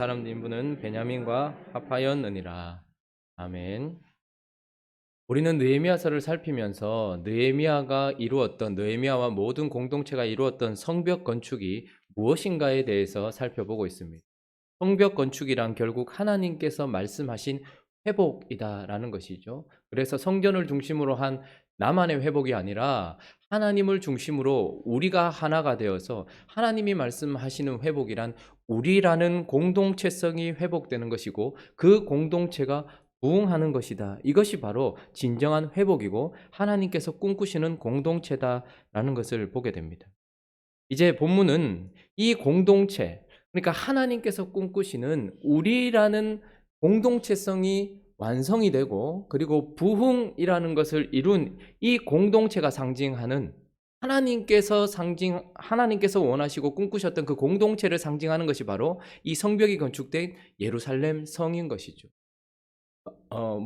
사람 인부는 베냐민과 합하였느니라. 아멘. 우리는 느헤미야서를 살피면서 느헤미야와 모든 공동체가 이루었던 성벽 건축이 무엇인가에 대해서 살펴보고 있습니다. 성벽 건축이란 결국 하나님께서 말씀하신 회복이다라는 것이죠. 그래서 성전을 중심으로 한 나만의 회복이 아니라 하나님을 중심으로 우리가 하나가 되어서 하나님이 말씀하시는 회복이란 우리라는 공동체성이 회복되는 것이고 그 공동체가 부흥하는 것이다. 이것이 바로 진정한 회복이고 하나님께서 꿈꾸시는 공동체다라는 것을 보게 됩니다. 이제 본문은 이 공동체, 그러니까 하나님께서 꿈꾸시는 우리라는 공동체성이 완성이 되고 그리고 부흥이라는 것을 이룬 이 공동체가 상징하는 하나님께서 원하시고 꿈꾸셨던 그 공동체를 상징하는 것이 바로 이 성벽이 건축된 예루살렘 성인 것이죠.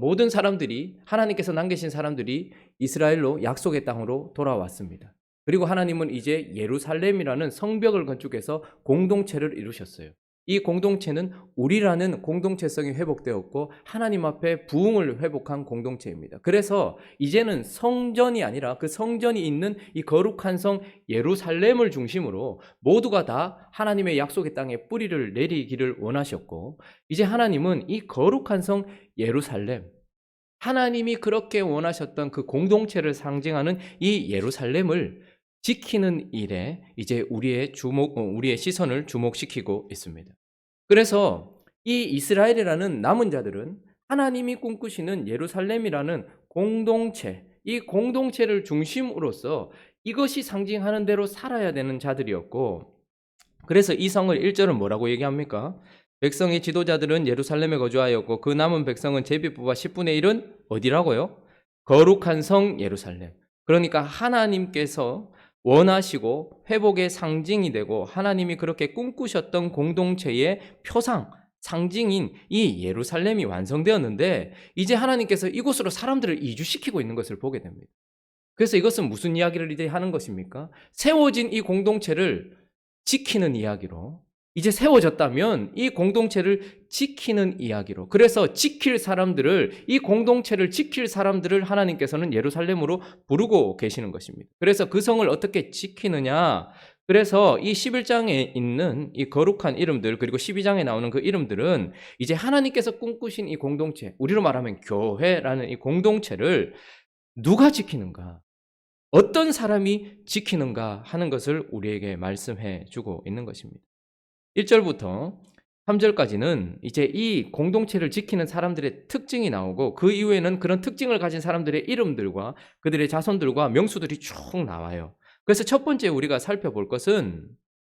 모든 사람들이 하나님께서 남기신 사람들이 이스라엘로 약속의 땅으로 돌아왔습니다. 그리고 하나님은 이제 예루살렘이라는 성벽을 건축해서 공동체를 이루셨어요. 이 공동체는 우리라는 공동체성이 회복되었고 하나님 앞에 부흥을 회복한 공동체입니다. 그래서 이제는 성전이 아니라 그 성전이 있는 이 거룩한 성 예루살렘을 중심으로 모두가 다 하나님의 약속의 땅에 뿌리를 내리기를 원하셨고, 이제 하나님은 이 거룩한 성 예루살렘, 하나님이 그렇게 원하셨던 그 공동체를 상징하는 이 예루살렘을 지키는 일에 이제 우리의 시선을 주목시키고 있습니다. 그래서 이 이스라엘이라는 남은 자들은 하나님이 꿈꾸시는 예루살렘이라는 공동체, 이 공동체를 중심으로써 이것이 상징하는 대로 살아야 되는 자들이었고, 그래서 이 성을 1절은 뭐라고 얘기합니까? 백성의 지도자들은 예루살렘에 거주하였고 그 남은 백성은 제비뽑아 10분의 1은 어디라고요? 거룩한 성 예루살렘. 그러니까 하나님께서 원하시고 회복의 상징이 되고 하나님이 그렇게 꿈꾸셨던 공동체의 표상, 상징인 이 예루살렘이 완성되었는데, 이제 하나님께서 이곳으로 사람들을 이주시키고 있는 것을 보게 됩니다. 그래서 이것은 무슨 이야기를 이제 하는 것입니까? 세워진 이 공동체를 지키는 이야기로, 이제 세워졌다면 이 공동체를 지키는 이야기로, 그래서 이 공동체를 지킬 사람들을 하나님께서는 예루살렘으로 부르고 계시는 것입니다. 그래서 그 성을 어떻게 지키느냐, 그래서 이 11장에 있는 이 거룩한 이름들, 그리고 12장에 나오는 그 이름들은 이제 하나님께서 꿈꾸신 이 공동체, 우리로 말하면 교회라는 이 공동체를 누가 지키는가, 어떤 사람이 지키는가 하는 것을 우리에게 말씀해 주고 있는 것입니다. 1절부터 3절까지는 이제 이 공동체를 지키는 사람들의 특징이 나오고, 그 이후에는 그런 특징을 가진 사람들의 이름들과 그들의 자손들과 명수들이 쭉 나와요. 그래서 첫 번째 우리가 살펴볼 것은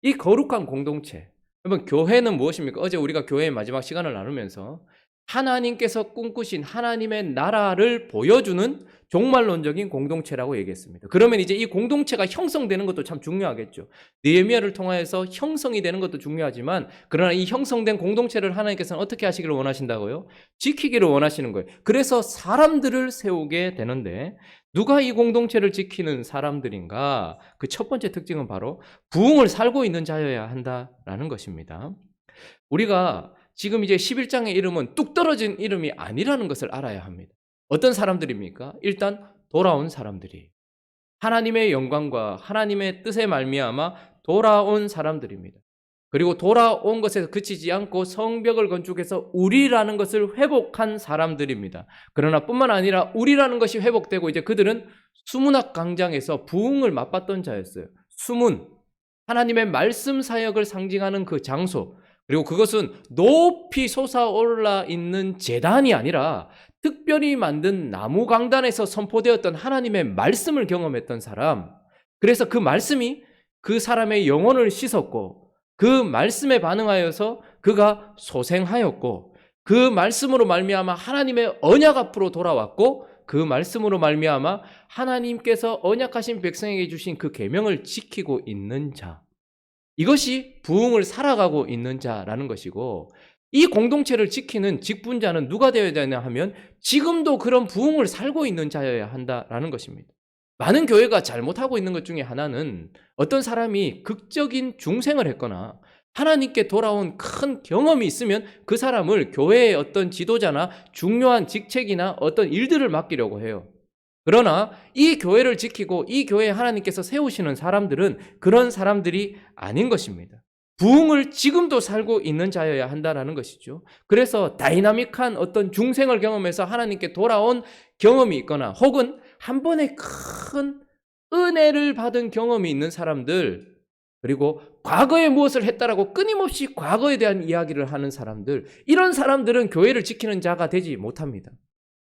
이 거룩한 공동체. 여러분, 교회는 무엇입니까? 어제 우리가 교회의 마지막 시간을 나누면서 하나님께서 꿈꾸신 하나님의 나라를 보여주는 종말론적인 공동체라고 얘기했습니다. 그러면 이제 이 공동체가 형성되는 것도 참 중요하겠죠. 느헤미야를 통하여서 형성이 되는 것도 중요하지만, 그러나 이 형성된 공동체를 하나님께서는 어떻게 하시기를 원하신다고요? 지키기를 원하시는 거예요. 그래서 사람들을 세우게 되는데, 누가 이 공동체를 지키는 사람들인가? 그 첫 번째 특징은 바로 부흥을 살고 있는 자여야 한다라는 것입니다. 우리가 지금 이제 11장의 이름은 뚝 떨어진 이름이 아니라는 것을 알아야 합니다. 어떤 사람들입니까? 일단 돌아온 사람들이, 하나님의 영광과 하나님의 뜻에 말미암아 돌아온 사람들입니다. 그리고 돌아온 것에서 그치지 않고 성벽을 건축해서 우리라는 것을 회복한 사람들입니다. 그러나 뿐만 아니라 우리라는 것이 회복되고 이제 그들은 수문학 광장에서 부흥을 맛봤던 자였어요. 수문, 하나님의 말씀 사역을 상징하는 그 장소, 그리고 그것은 높이 솟아올라 있는 제단이 아니라 특별히 만든 나무 강단에서 선포되었던 하나님의 말씀을 경험했던 사람, 그래서 그 말씀이 그 사람의 영혼을 씻었고 그 말씀에 반응하여서 그가 소생하였고, 그 말씀으로 말미암아 하나님의 언약 앞으로 돌아왔고, 그 말씀으로 말미암아 하나님께서 언약하신 백성에게 주신 그 계명을 지키고 있는 자, 이것이 부흥을 살아가고 있는 자라는 것이고, 이 공동체를 지키는 직분자는 누가 되어야 되냐 하면 지금도 그런 부흥을 살고 있는 자여야 한다라는 것입니다. 많은 교회가 잘못하고 있는 것 중에 하나는 어떤 사람이 극적인 중생을 했거나 하나님께 돌아온 큰 경험이 있으면 그 사람을 교회의 어떤 지도자나 중요한 직책이나 어떤 일들을 맡기려고 해요. 그러나 이 교회를 지키고 이 교회에 하나님께서 세우시는 사람들은 그런 사람들이 아닌 것입니다. 부흥을 지금도 살고 있는 자여야 한다는 것이죠. 그래서 다이나믹한 어떤 중생을 경험해서 하나님께 돌아온 경험이 있거나 혹은 한 번에 큰 은혜를 받은 경험이 있는 사람들, 그리고 과거에 무엇을 했다라고 끊임없이 과거에 대한 이야기를 하는 사람들, 이런 사람들은 교회를 지키는 자가 되지 못합니다.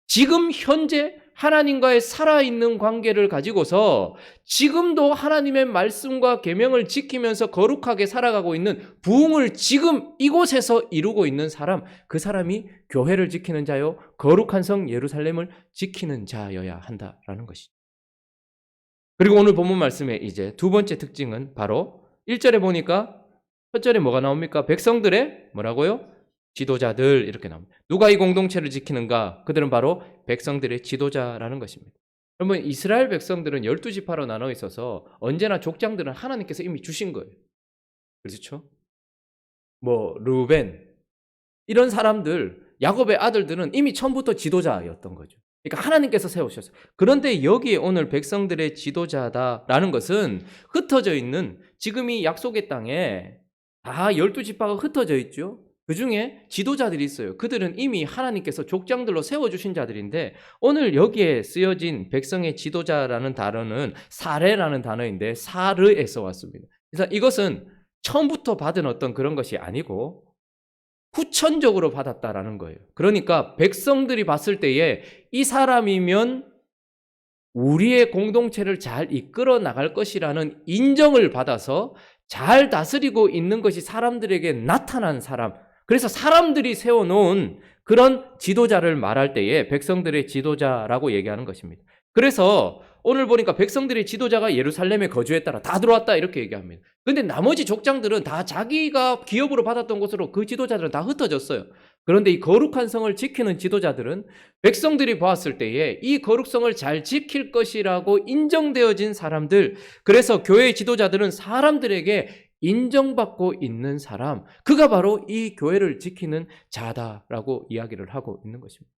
지금 현재 하나님과의 살아있는 관계를 가지고서 지금도 하나님의 말씀과 계명을 지키면서 거룩하게 살아가고 있는 부흥을 지금 이곳에서 이루고 있는 사람, 그 사람이 교회를 지키는 자요, 거룩한 성 예루살렘을 지키는 자여야 한다라는 것이죠. 그리고 오늘 본문 말씀의 이제 두 번째 특징은 바로 1절에 보니까 첫 절에 뭐가 나옵니까? 백성들의 뭐라고요? 지도자들 이렇게 나옵니다. 누가 이 공동체를 지키는가? 그들은 바로 백성들의 지도자라는 것입니다. 여러분, 이스라엘 백성들은 12지파로 나눠 있어서 언제나 족장들은 하나님께서 이미 주신 거예요. 그렇죠? 르벤 이런 사람들, 야곱의 아들들은 이미 처음부터 지도자였던 거죠. 그러니까 하나님께서 세우셨어요. 그런데 여기에 오늘 백성들의 지도자다라는 것은 흩어져 있는 지금 이 약속의 땅에 다 12지파가 흩어져 있죠. 그 중에 지도자들이 있어요. 그들은 이미 하나님께서 족장들로 세워주신 자들인데 오늘 여기에 쓰여진 백성의 지도자라는 단어는 사레라는 단어인데 사르에서 왔습니다. 그래서 이것은 처음부터 받은 어떤 그런 것이 아니고 후천적으로 받았다라는 거예요. 그러니까 백성들이 봤을 때에 이 사람이면 우리의 공동체를 잘 이끌어 나갈 것이라는 인정을 받아서 잘 다스리고 있는 것이 사람들에게 나타난 사람, 그래서 사람들이 세워놓은 그런 지도자를 말할 때에 백성들의 지도자라고 얘기하는 것입니다. 그래서 오늘 보니까 백성들의 지도자가 예루살렘에 거주했다라 다 들어왔다 이렇게 얘기합니다. 근데 나머지 족장들은 다 자기가 기업으로 받았던 곳으로 그 지도자들은 다 흩어졌어요. 그런데 이 거룩한 성을 지키는 지도자들은 백성들이 보았을 때에 이 거룩성을 잘 지킬 것이라고 인정되어진 사람들, 그래서 교회의 지도자들은 사람들에게 인정받고 있는 사람, 그가 바로 이 교회를 지키는 자다라고 이야기를 하고 있는 것입니다.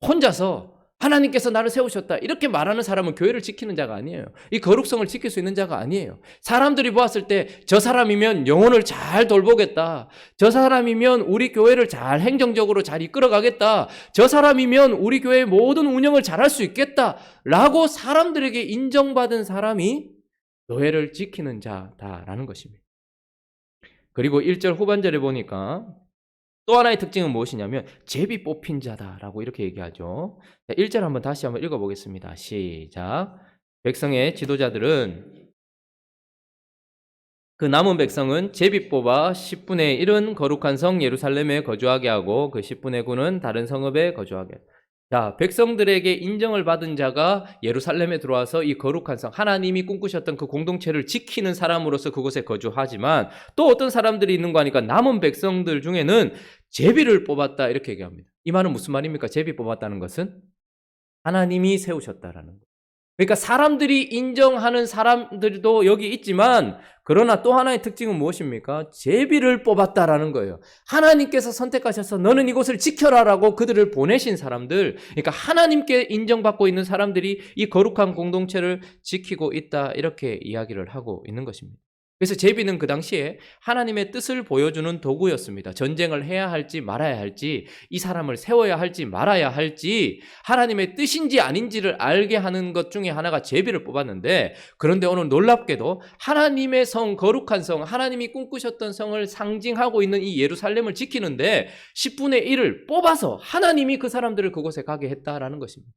혼자서 하나님께서 나를 세우셨다 이렇게 말하는 사람은 교회를 지키는 자가 아니에요. 이 거룩성을 지킬 수 있는 자가 아니에요. 사람들이 보았을 때 저 사람이면 영혼을 잘 돌보겠다, 저 사람이면 우리 교회를 잘 행정적으로 잘 이끌어가겠다, 저 사람이면 우리 교회의 모든 운영을 잘할 수 있겠다 라고 사람들에게 인정받은 사람이 교회를 지키는 자다라는 것입니다. 그리고 1절 후반절에 보니까 또 하나의 특징은 무엇이냐면 제비 뽑힌 자다라고 이렇게 얘기하죠. 1절 한번 다시 한번 읽어보겠습니다. 시작. 백성의 지도자들은 그 남은 백성은 제비 뽑아 10분의 1은 거룩한 성 예루살렘에 거주하게 하고 그 10분의 9는 다른 성읍에 거주하게 하고. 자, 백성들에게 인정을 받은 자가 예루살렘에 들어와서 이 거룩한 성, 하나님이 꿈꾸셨던 그 공동체를 지키는 사람으로서 그곳에 거주하지만 또 어떤 사람들이 있는 거 하니까 남은 백성들 중에는 제비를 뽑았다 이렇게 얘기합니다. 이 말은 무슨 말입니까? 제비 뽑았다는 것은 하나님이 세우셨다라는 거예요. 그러니까 사람들이 인정하는 사람들도 여기 있지만 그러나 또 하나의 특징은 무엇입니까? 제비를 뽑았다라는 거예요. 하나님께서 선택하셔서 너는 이곳을 지켜라라고 그들을 보내신 사람들, 그러니까 하나님께 인정받고 있는 사람들이 이 거룩한 공동체를 지키고 있다 이렇게 이야기를 하고 있는 것입니다. 그래서 제비는 그 당시에 하나님의 뜻을 보여주는 도구였습니다. 전쟁을 해야 할지 말아야 할지, 이 사람을 세워야 할지 말아야 할지, 하나님의 뜻인지 아닌지를 알게 하는 것 중에 하나가 제비를 뽑았는데, 그런데 오늘 놀랍게도 하나님의 성, 거룩한 성, 하나님이 꿈꾸셨던 성을 상징하고 있는 이 예루살렘을 지키는데 10분의 1을 뽑아서 하나님이 그 사람들을 그곳에 가게 했다라는 것입니다.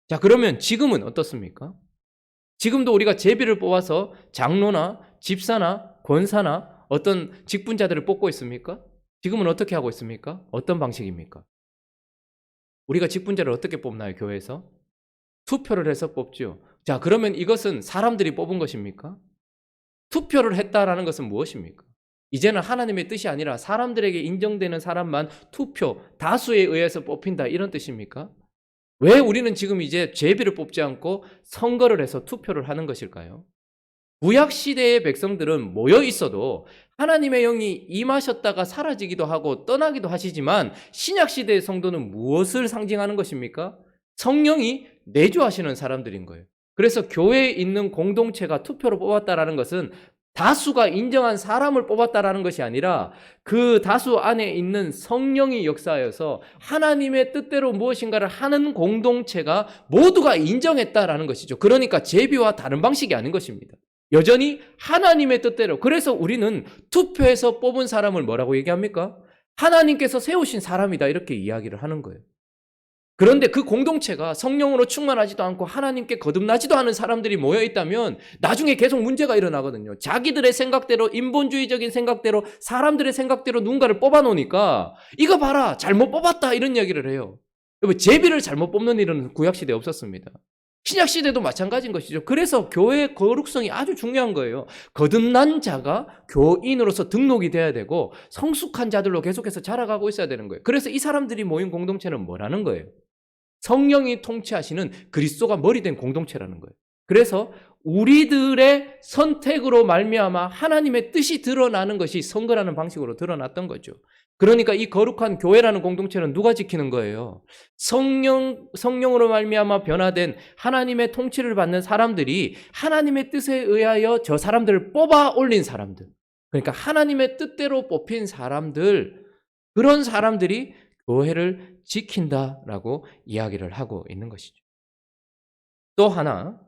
자, 그러면 지금은 어떻습니까? 지금도 우리가 제비를 뽑아서 장로나 집사나 권사나 어떤 직분자들을 뽑고 있습니까? 지금은 어떻게 하고 있습니까? 어떤 방식입니까? 우리가 직분자를 어떻게 뽑나요? 교회에서? 투표를 해서 뽑죠. 자, 그러면 이것은 사람들이 뽑은 것입니까? 투표를 했다라는 것은 무엇입니까? 이제는 하나님의 뜻이 아니라 사람들에게 인정되는 사람만 투표, 다수에 의해서 뽑힌다 이런 뜻입니까? 왜 우리는 지금 이제 제비를 뽑지 않고 선거를 해서 투표를 하는 것일까요? 구약 시대의 백성들은 모여 있어도 하나님의 영이 임하셨다가 사라지기도 하고 떠나기도 하시지만 신약 시대의 성도는 무엇을 상징하는 것입니까? 성령이 내주하시는 사람들인 거예요. 그래서 교회에 있는 공동체가 투표로 뽑았다라는 것은 다수가 인정한 사람을 뽑았다라는 것이 아니라 그 다수 안에 있는 성령이 역사하여서 하나님의 뜻대로 무엇인가를 하는 공동체가 모두가 인정했다라는 것이죠. 그러니까 제비와 다른 방식이 아닌 것입니다. 여전히 하나님의 뜻대로. 그래서 우리는 투표해서 뽑은 사람을 뭐라고 얘기합니까? 하나님께서 세우신 사람이다, 이렇게 이야기를 하는 거예요. 그런데 그 공동체가 성령으로 충만하지도 않고 하나님께 거듭나지도 않은 사람들이 모여 있다면 나중에 계속 문제가 일어나거든요. 자기들의 생각대로, 인본주의적인 생각대로, 사람들의 생각대로 누군가를 뽑아놓으니까 이거 봐라, 잘못 뽑았다, 이런 이야기를 해요. 여러분, 제비를 잘못 뽑는 일은 구약시대에 없었습니다. 신약시대도 마찬가지인 것이죠. 그래서 교회의 거룩성이 아주 중요한 거예요. 거듭난 자가 교인으로서 등록이 돼야 되고 성숙한 자들로 계속해서 자라가고 있어야 되는 거예요. 그래서 이 사람들이 모인 공동체는 뭐라는 거예요? 성령이 통치하시는 그리스도가 머리 된 공동체라는 거예요. 그래서 우리들의 선택으로 말미암아 하나님의 뜻이 드러나는 것이 선거라는 방식으로 드러났던 거죠. 그러니까 이 거룩한 교회라는 공동체는 누가 지키는 거예요? 성령으로 말미암아 변화된 하나님의 통치를 받는 사람들이 하나님의 뜻에 의하여 저 사람들을 뽑아 올린 사람들. 그러니까 하나님의 뜻대로 뽑힌 사람들, 그런 사람들이 교회를 지킨다라고 이야기를 하고 있는 것이죠. 또 하나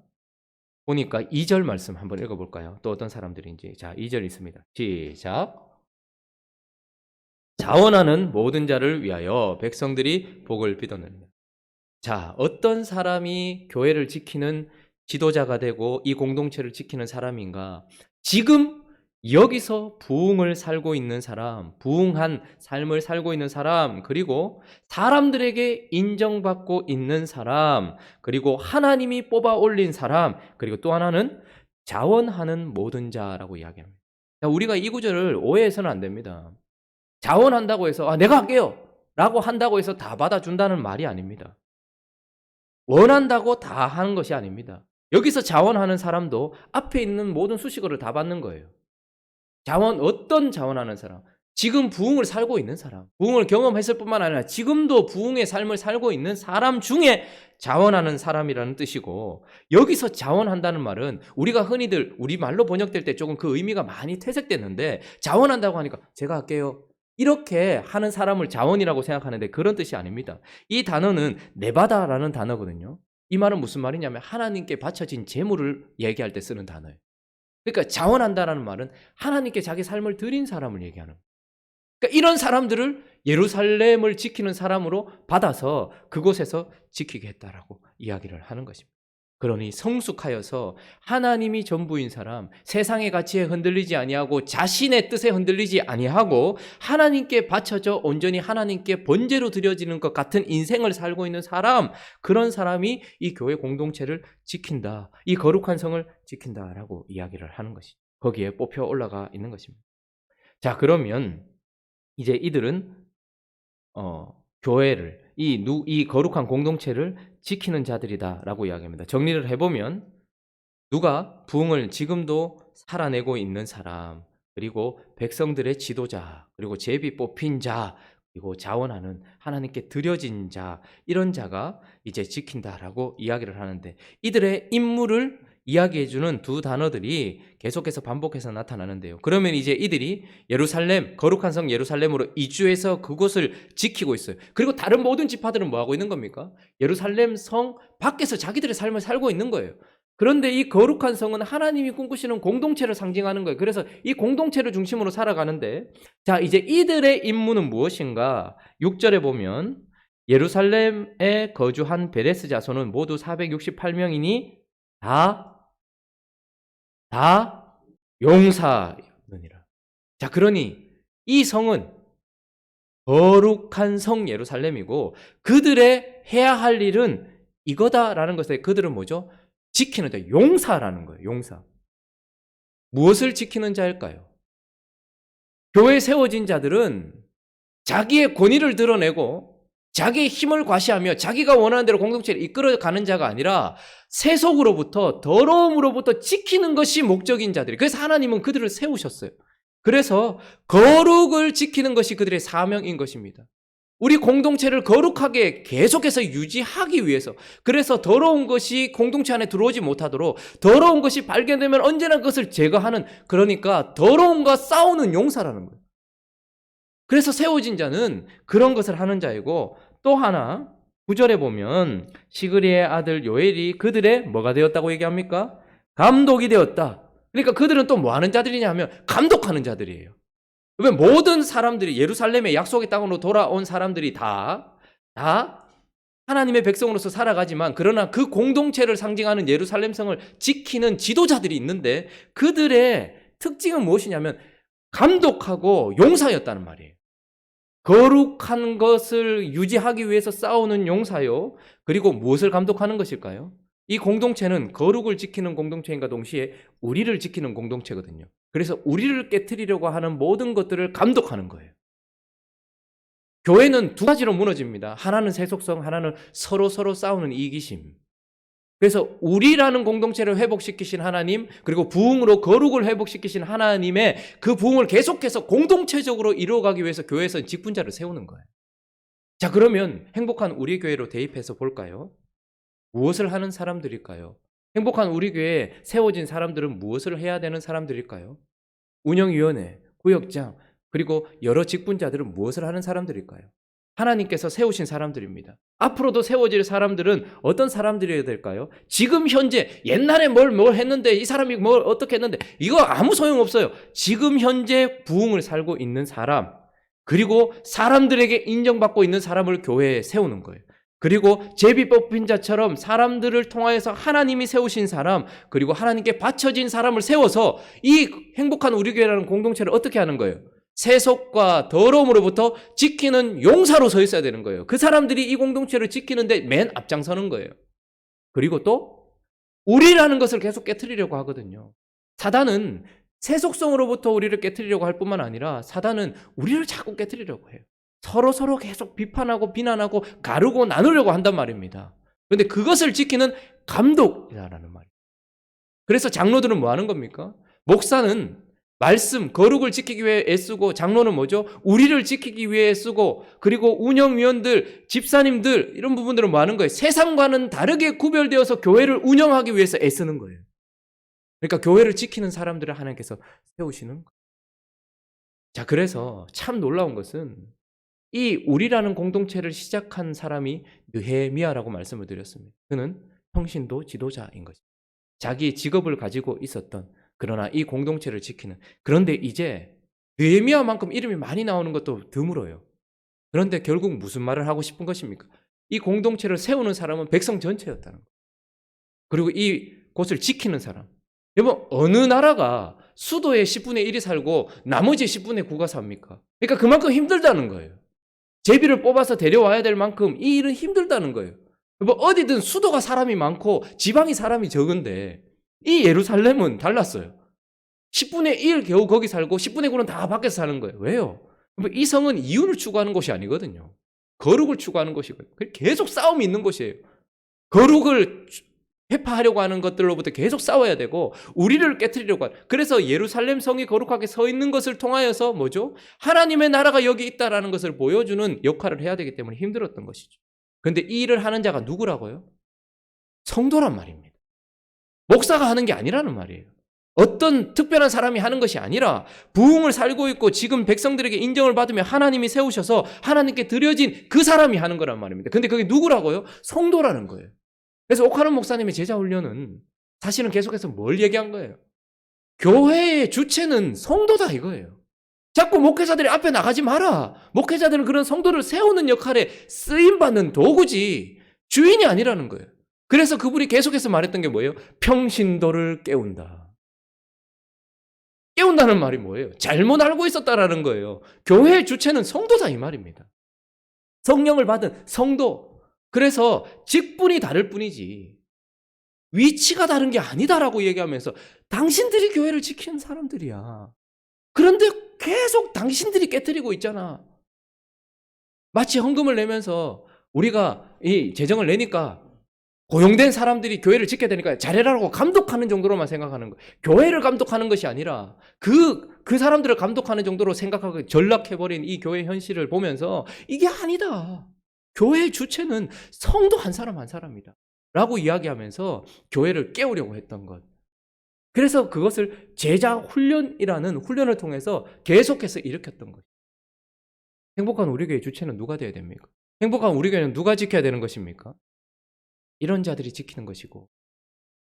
보니까 2절 말씀 한번 읽어볼까요? 또 어떤 사람들인지. 자, 2절 있습니다. 시작. 자원하는 모든 자를 위하여 백성들이 복을 빚어느니라. 자, 어떤 사람이 교회를 지키는 지도자가 되고 이 공동체를 지키는 사람인가? 지금 여기서 부흥을 살고 있는 사람, 부흥한 삶을 살고 있는 사람, 그리고 사람들에게 인정받고 있는 사람, 그리고 하나님이 뽑아 올린 사람, 그리고 또 하나는 자원하는 모든 자라고 이야기합니다. 자, 우리가 이 구절을 오해해서는 안 됩니다. 자원한다고 해서 내가 할게요 라고 한다고 해서 다 받아준다는 말이 아닙니다. 원한다고 다 하는 것이 아닙니다. 여기서 자원하는 사람도 앞에 있는 모든 수식어를 다 받는 거예요. 자원, 어떤 자원하는 사람? 지금 부흥을 살고 있는 사람, 부흥을 경험했을 뿐만 아니라 지금도 부흥의 삶을 살고 있는 사람 중에 자원하는 사람이라는 뜻이고, 여기서 자원한다는 말은 우리가 흔히들 우리말로 번역될 때 조금 그 의미가 많이 퇴색됐는데, 자원한다고 하니까 제가 할게요 이렇게 하는 사람을 자원이라고 생각하는데 그런 뜻이 아닙니다. 이 단어는 네바다라는 단어거든요. 이 말은 무슨 말이냐면 하나님께 바쳐진 재물을 얘기할 때 쓰는 단어예요. 그러니까 자원한다라는 말은 하나님께 자기 삶을 드린 사람을 얘기하는 거예요. 그러니까 이런 사람들을 예루살렘을 지키는 사람으로 받아서 그곳에서 지키게 했다라고 이야기를 하는 것입니다. 그러니 성숙하여서 하나님이 전부인 사람, 세상의 가치에 흔들리지 아니하고 자신의 뜻에 흔들리지 아니하고 하나님께 바쳐져 온전히 하나님께 번제로 드려지는 것 같은 인생을 살고 있는 사람, 그런 사람이 이 교회 공동체를 지킨다, 이 거룩한 성을 지킨다라고 이야기를 하는 것이죠. 거기에 뽑혀 올라가 있는 것입니다. 자, 그러면 이제 이들은 교회를, 이 거룩한 공동체를 지키는 자들이다라고 이야기합니다. 정리를 해보면 누가 부흥을 지금도 살아내고 있는 사람, 그리고 백성들의 지도자, 그리고 제비 뽑힌 자, 그리고 자원하는 하나님께 드려진 자, 이런 자가 이제 지킨다라고 이야기를 하는데, 이들의 임무를 이야기해주는 두 단어들이 계속해서 반복해서 나타나는데요. 그러면 이제 이들이 예루살렘, 거룩한 성 예루살렘으로 이주해서 그곳을 지키고 있어요. 그리고 다른 모든 지파들은 뭐 하고 있는 겁니까? 예루살렘 성 밖에서 자기들의 삶을 살고 있는 거예요. 그런데 이 거룩한 성은 하나님이 꿈꾸시는 공동체를 상징하는 거예요. 그래서 이 공동체를 중심으로 살아가는데, 자, 이제 이들의 임무는 무엇인가? 6절에 보면 예루살렘에 거주한 베레스 자손은 모두 468명이니 다 용사였느니라. 자, 그러니 이 성은 거룩한 성 예루살렘이고 그들의 해야 할 일은 이거다라는 것에 그들은 뭐죠? 지키는 자, 용사라는 거예요. 용사. 무엇을 지키는 자일까요? 교회에 세워진 자들은 자기의 권위를 드러내고 자기의 힘을 과시하며 자기가 원하는 대로 공동체를 이끌어가는 자가 아니라 세속으로부터 더러움으로부터 지키는 것이 목적인 자들이. 그래서 하나님은 그들을 세우셨어요. 그래서 거룩을 지키는 것이 그들의 사명인 것입니다. 우리 공동체를 거룩하게 계속해서 유지하기 위해서, 그래서 더러운 것이 공동체 안에 들어오지 못하도록, 더러운 것이 발견되면 언제나 그것을 제거하는, 그러니까 더러움과 싸우는 용사라는 거예요. 그래서 세워진 자는 그런 것을 하는 자이고, 또 하나 9절에 보면 시그리의 아들 요엘이 그들의 뭐가 되었다고 얘기합니까? 감독이 되었다. 그러니까 그들은 또 뭐 하는 자들이냐 하면 감독하는 자들이에요. 왜 모든 사람들이 예루살렘의 약속의 땅으로 돌아온 사람들이 다 하나님의 백성으로서 살아가지만, 그러나 그 공동체를 상징하는 예루살렘 성을 지키는 지도자들이 있는데, 그들의 특징은 무엇이냐면 감독하고 용사였다는 말이에요. 거룩한 것을 유지하기 위해서 싸우는 용사요. 그리고 무엇을 감독하는 것일까요? 이 공동체는 거룩을 지키는 공동체인가 동시에 우리를 지키는 공동체거든요. 그래서 우리를 깨트리려고 하는 모든 것들을 감독하는 거예요. 교회는 두 가지로 무너집니다. 하나는 세속성, 하나는 서로 싸우는 이기심. 그래서 우리라는 공동체를 회복시키신 하나님, 그리고 부흥으로 거룩을 회복시키신 하나님의 그 부흥을 계속해서 공동체적으로 이루어가기 위해서 교회에서는 직분자를 세우는 거예요. 자, 그러면 행복한 우리 교회로 대입해서 볼까요? 무엇을 하는 사람들일까요? 행복한 우리 교회에 세워진 사람들은 무엇을 해야 되는 사람들일까요? 운영위원회, 구역장, 그리고 여러 직분자들은 무엇을 하는 사람들일까요? 하나님께서 세우신 사람들입니다. 앞으로도 세워질 사람들은 어떤 사람들이어야 될까요? 지금 현재, 옛날에 뭘 했는데, 이 사람이 뭘 어떻게 했는데, 이거 아무 소용없어요. 지금 현재 부흥을 살고 있는 사람, 그리고 사람들에게 인정받고 있는 사람을 교회에 세우는 거예요. 그리고 제비 뽑힌 자처럼 사람들을 통하여서 하나님이 세우신 사람, 그리고 하나님께 바쳐진 사람을 세워서 이 행복한 우리 교회라는 공동체를 어떻게 하는 거예요? 세속과 더러움으로부터 지키는 용사로 서 있어야 되는 거예요. 그 사람들이 이 공동체를 지키는데 맨 앞장서는 거예요. 그리고 또 우리라는 것을 계속 깨트리려고 하거든요. 사단은 세속성으로부터 우리를 깨트리려고 할 뿐만 아니라 사단은 우리를 자꾸 깨트리려고 해요. 서로 계속 비판하고 비난하고 가르고 나누려고 한단 말입니다. 그런데 그것을 지키는 감독이라는 말이에요. 그래서 장로들은 뭐 하는 겁니까? 목사는 말씀, 거룩을 지키기 위해 애쓰고, 장로는 뭐죠? 우리를 지키기 위해 쓰고, 그리고 운영위원들, 집사님들, 이런 부분들은 뭐 하는 거예요? 세상과는 다르게 구별되어서 교회를 운영하기 위해서 애쓰는 거예요. 그러니까 교회를 지키는 사람들을 하나님께서 세우시는 거예요. 자, 그래서 참 놀라운 것은 이 우리라는 공동체를 시작한 사람이 느헤미야라고 말씀을 드렸습니다. 그는 평신도 지도자인 것입니다. 자기 직업을 가지고 있었던, 그러나 이 공동체를 지키는. 그런데 이제 느헤미야만큼 이름이 많이 나오는 것도 드물어요. 그런데 결국 무슨 말을 하고 싶은 것입니까? 이 공동체를 세우는 사람은 백성 전체였다는 거예요. 그리고 이 곳을 지키는 사람. 여러분, 어느 나라가 수도의 10분의 1이 살고 나머지 10분의 9가 삽니까? 그러니까 그만큼 힘들다는 거예요. 제비를 뽑아서 데려와야 될 만큼 이 일은 힘들다는 거예요. 여러분, 어디든 수도가 사람이 많고 지방이 사람이 적은데 이 예루살렘은 달랐어요. 10분의 1 겨우 거기 살고 10분의 9는 다 밖에서 사는 거예요. 왜요? 이 성은 이윤을 추구하는 곳이 아니거든요. 거룩을 추구하는 곳이고요. 계속 싸움이 있는 곳이에요. 거룩을 회파하려고 하는 것들로부터 계속 싸워야 되고, 우리를 깨트리려고 하는. 그래서 예루살렘 성이 거룩하게 서 있는 것을 통하여서 뭐죠? 하나님의 나라가 여기 있다라는 것을 보여주는 역할을 해야 되기 때문에 힘들었던 것이죠. 그런데 이 일을 하는 자가 누구라고요? 성도란 말입니다. 목사가 하는 게 아니라는 말이에요. 어떤 특별한 사람이 하는 것이 아니라 부흥을 살고 있고 지금 백성들에게 인정을 받으며 하나님이 세우셔서 하나님께 드려진 그 사람이 하는 거란 말입니다. 근데 그게 누구라고요? 성도라는 거예요. 그래서 옥하는 목사님의 제자 훈련은 사실은 계속해서 뭘 얘기한 거예요? 교회의 주체는 성도다 이거예요. 자꾸 목회자들이 앞에 나가지 마라. 목회자들은 그런 성도를 세우는 역할에 쓰임받는 도구지 주인이 아니라는 거예요. 그래서 그분이 계속해서 말했던 게 뭐예요? 평신도를 깨운다. 깨운다는 말이 뭐예요? 잘못 알고 있었다라는 거예요. 교회의 주체는 성도다 이 말입니다. 성령을 받은 성도. 그래서 직분이 다를 뿐이지 위치가 다른 게 아니다라고 얘기하면서 당신들이 교회를 지키는 사람들이야. 그런데 계속 당신들이 깨트리고 있잖아. 마치 헌금을 내면서 우리가 이 재정을 내니까 고용된 사람들이 교회를 지켜야 되니까 잘해라고 감독하는 정도로만 생각하는 거예요. 교회를 감독하는 것이 아니라 그 사람들을 감독하는 정도로 생각하고 전락해버린 이 교회 현실을 보면서 이게 아니다. 교회의 주체는 성도 한 사람 한 사람이다. 라고 이야기하면서 교회를 깨우려고 했던 것. 그래서 그것을 제자 훈련이라는 훈련을 통해서 계속해서 일으켰던 거예요. 행복한 우리 교회의 주체는 누가 되어야 됩니까? 행복한 우리 교회는 누가 지켜야 되는 것입니까? 이런 자들이 지키는 것이고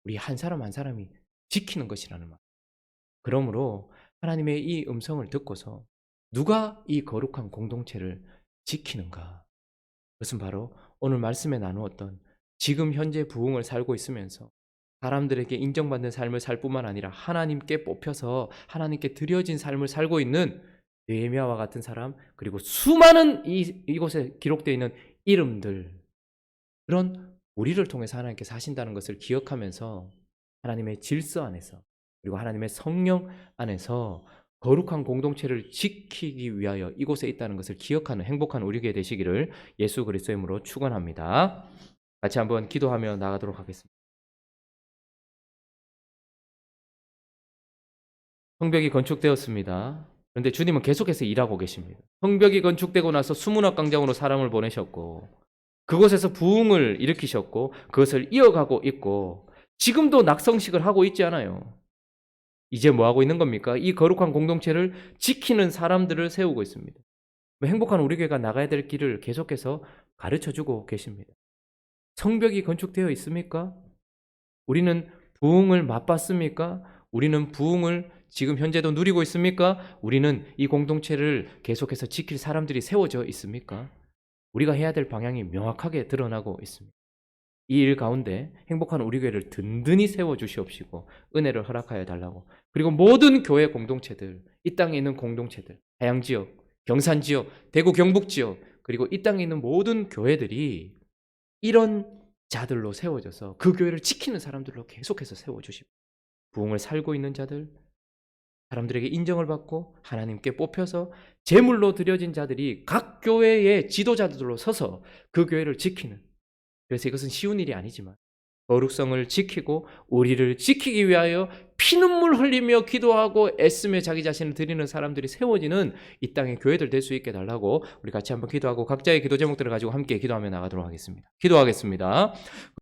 우리 한 사람 한 사람이 지키는 것이라는 말. 그러므로 하나님의 이 음성을 듣고서 누가 이 거룩한 공동체를 지키는가? 그것은 바로 오늘 말씀에 나누었던 지금 현재 부흥을 살고 있으면서 사람들에게 인정받는 삶을 살 뿐만 아니라 하나님께 뽑혀서 하나님께 드려진 삶을 살고 있는 느헤미야와 같은 사람, 그리고 수많은 이곳에 기록되어 있는 이름들, 그런 우리를 통해서 하나님께서 하신다는 것을 기억하면서 하나님의 질서 안에서 그리고 하나님의 성령 안에서 거룩한 공동체를 지키기 위하여 이곳에 있다는 것을 기억하는 행복한 우리 교회 되시기를 예수 그리스도의 이름으로 축원합니다. 같이 한번 기도하며 나가도록 하겠습니다. 성벽이 건축되었습니다. 그런데 주님은 계속해서 일하고 계십니다. 성벽이 건축되고 나서 수문학 광장으로 사람을 보내셨고 그곳에서 부흥을 일으키셨고 그것을 이어가고 있고 지금도 낙성식을 하고 있지 않아요. 이제 뭐 하고 있는 겁니까? 이 거룩한 공동체를 지키는 사람들을 세우고 있습니다. 행복한 우리 교회가 나가야 될 길을 계속해서 가르쳐주고 계십니다. 성벽이 건축되어 있습니까? 우리는 부흥을 맛봤습니까? 우리는 부흥을 지금 현재도 누리고 있습니까? 우리는 이 공동체를 계속해서 지킬 사람들이 세워져 있습니까? 우리가 해야 될 방향이 명확하게 드러나고 있습니다. 이 일 가운데 행복한 우리 교회를 든든히 세워주시옵시고 은혜를 허락하여 달라고, 그리고 모든 교회 공동체들, 이 땅에 있는 공동체들, 하양지역, 경산지역, 대구 경북지역, 그리고 이 땅에 있는 모든 교회들이 이런 자들로 세워져서 그 교회를 지키는 사람들로 계속해서 세워주시고 부흥을 살고 있는 자들, 사람들에게 인정을 받고 하나님께 뽑혀서 제물로 드려진 자들이 각 교회의 지도자들로 서서 그 교회를 지키는, 그래서 이것은 쉬운 일이 아니지만 거룩성을 지키고 우리를 지키기 위하여 피눈물 흘리며 기도하고 애쓰며 자기 자신을 드리는 사람들이 세워지는 이 땅의 교회들 될 수 있게 달라고 우리 같이 한번 기도하고 각자의 기도 제목들을 가지고 함께 기도하며 나가도록 하겠습니다. 기도하겠습니다.